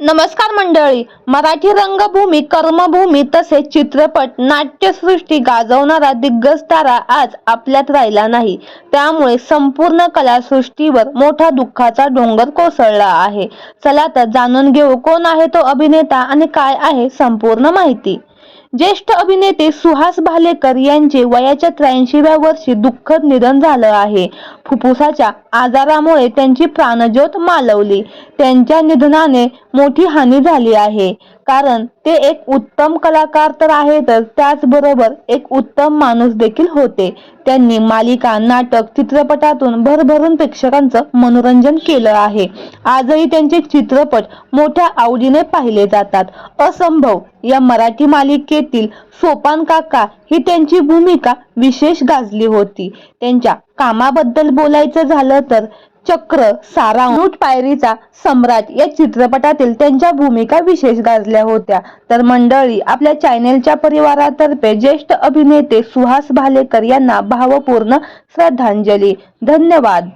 नमस्कार मंडळी. मराठी रंगभूमी, कर्मभूमी तसेच चित्रपट, नाट्यसृष्टी गाजवणारा दिग्गज तारा आज आपल्यात राहिला नाही. त्यामुळे संपूर्ण कलासृष्टीवर मोठा दुःखाचा डोंगर कोसळला आहे. चला तर जाणून घेऊ कोण आहे तो अभिनेता आणि काय आहे संपूर्ण माहिती. ज्येष्ठ अभिनेते सुहास भालेकर यांचे वयाच्या 83व्या वर्षी दुःखद निधन झालं आहे. फुफ्फुसाच्या आजारामुळे त्यांची प्राणज्योत मालवली. त्यांच्या निधनाने मोठी हानी झाली आहे. कारण ते एक उत्तम कलाकार तर आहेतच, त्याचबरोबर एक उत्तम माणूस देखील होते. त्यांनी मालिका, नाटक, चित्रपटातून भरभरून प्रेक्षकांचं मनोरंजन केलं आहे. आजही त्यांचे चित्रपट मोठ्या आवडीने पाहिले जातात. असंभव या मराठी मालिकेतील सोपान काका ही त्यांची भूमिका विशेष गाजली होती. त्यांच्या कामाबद्दल बोलायचं झालं तर चक्र, सारांश, पायरीचा सम्राट या चित्रपटातील त्यांच्या भूमिका विशेष गाजल्या होत्या. तर मंडळी, आपल्या चॅनेलच्या परिवारातर्फे ज्येष्ठ अभिनेते सुहास भालेकर यांना भावपूर्ण श्रद्धांजली. धन्यवाद.